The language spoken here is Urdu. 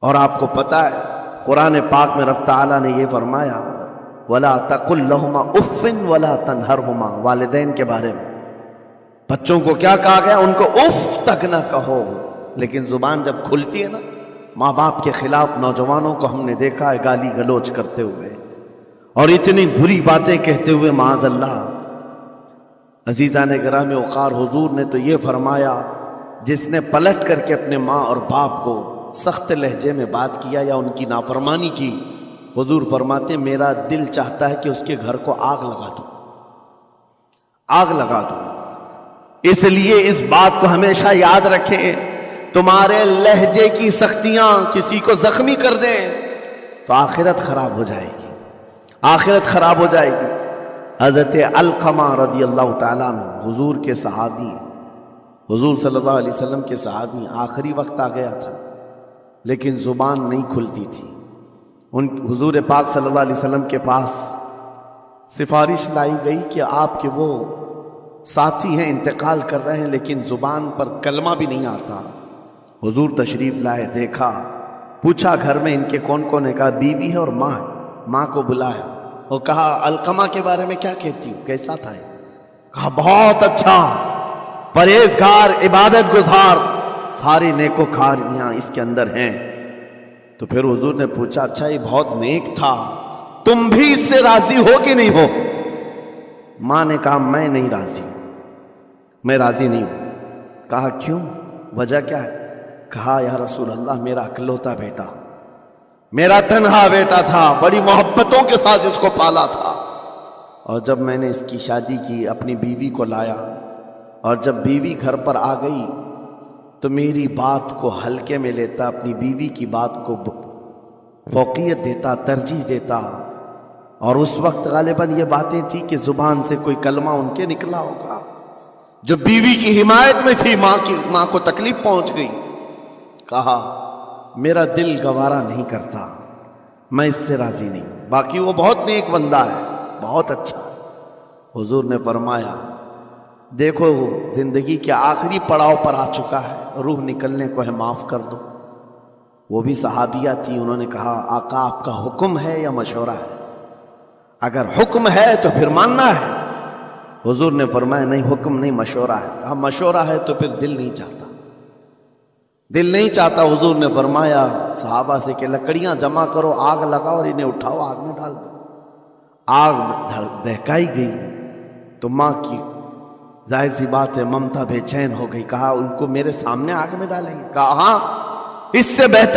اور آپ کو پتہ ہے قرآن پاک میں رب تعالیٰ نے یہ فرمایا وَلَا تَقُلْ لَهُمَا اُفٍّ وَلَا تَنْهَرْهُمَا، والدین کے بارے میں بچوں کو کیا کہا گیا؟ ان کو اف تک نہ کہو. لیکن زبان جب کھلتی ہے نا ماں باپ کے خلاف، نوجوانوں کو ہم نے دیکھا ہے گالی گلوچ کرتے ہوئے اور اتنی بری باتیں کہتے ہوئے، معاذ اللہ. عزیزان گرامی وقار، حضور نے تو یہ فرمایا جس نے پلٹ کر کے اپنے ماں اور باپ کو سخت لہجے میں بات کیا یا ان کی نافرمانی کی، حضور فرماتے میرا دل چاہتا ہے کہ اس کے گھر کو آگ لگا دوں، آگ لگا دوں. اس لیے اس بات کو ہمیشہ یاد رکھیں، تمہارے لہجے کی سختیاں کسی کو زخمی کر دیں تو آخرت خراب ہو جائے گی، آخرت خراب ہو جائے گی. حضرت علقمہ رضی اللہ تعالیٰ عنہ حضور کے صحابی، حضور صلی اللہ علیہ وسلم کے صحابی، آخری وقت آ گیا تھا لیکن زبان نہیں کھلتی تھی. ان حضور پاک صلی اللہ علیہ وسلم کے پاس سفارش لائی گئی کہ آپ کے وہ ساتھی ہیں انتقال کر رہے ہیں لیکن زبان پر کلمہ بھی نہیں آتا. حضور تشریف لائے، دیکھا، پوچھا گھر میں ان کے کون کون ہے؟ کہا بیوی ہے اور ماں ہے. ماں کو بلایا اور کہا علقمہ کے بارے میں کیا کہتی ہوں، کیسا تھا؟ کہا بہت اچھا، پرہیزگار، عبادت گزار، ساری نیکوکاریاں اس کے اندر ہیں. تو پھر حضور نے پوچھا اچھا یہ بہت نیک تھا، تم بھی اس سے راضی ہو کہ نہیں ہو؟ ماں نے کہا میں نہیں راضی ہوں، میں راضی نہیں ہوں. کہا کیوں، وجہ کیا ہے؟ کہا یا رسول اللہ میرا اکلوتا بیٹا، میرا تنہا بیٹا تھا، بڑی محبتوں کے ساتھ اس کو پالا تھا، اور جب میں نے اس کی شادی کی اپنی بیوی کو لایا اور جب بیوی گھر پر آ گئی تو میری بات کو ہلکے میں لیتا، اپنی بیوی کی بات کو فوقیت دیتا، ترجیح دیتا. اور اس وقت غالباً یہ باتیں تھی کہ زبان سے کوئی کلمہ ان کے نکلا ہوگا جو بیوی کی حمایت میں تھی، ماں کو تکلیف پہنچ گئی. کہا میرا دل گوارا نہیں کرتا، میں اس سے راضی نہیں ہوں، باقی وہ بہت نیک بندہ ہے، بہت اچھا. حضور نے فرمایا دیکھو زندگی کے آخری پڑاؤ پر آ چکا ہے، روح نکلنے کو ہے، معاف کر دو. وہ بھی صحابیہ تھی، انہوں نے کہا آقا آپ کا حکم ہے یا مشورہ ہے؟ اگر حکم ہے تو پھر ماننا ہے. حضور نے فرمایا نہیں حکم نہیں، مشورہ ہے. کہا مشورہ ہے تو پھر دل نہیں چاہتا، دل نہیں چاہتا. حضور نے فرمایا صحابہ سے کہ لکڑیاں جمع کرو، آگ لگاؤ اور انہیں اٹھاؤ آگ میں ڈال دو. آگ دہکائی گئی تو ماں کی ظاہر سی بات ہے ممتا بے چین ہو گئی. کہا ان کو میرے سامنے آگ میں ڈالیں گے؟ کہا ہاں، اس سے بہتر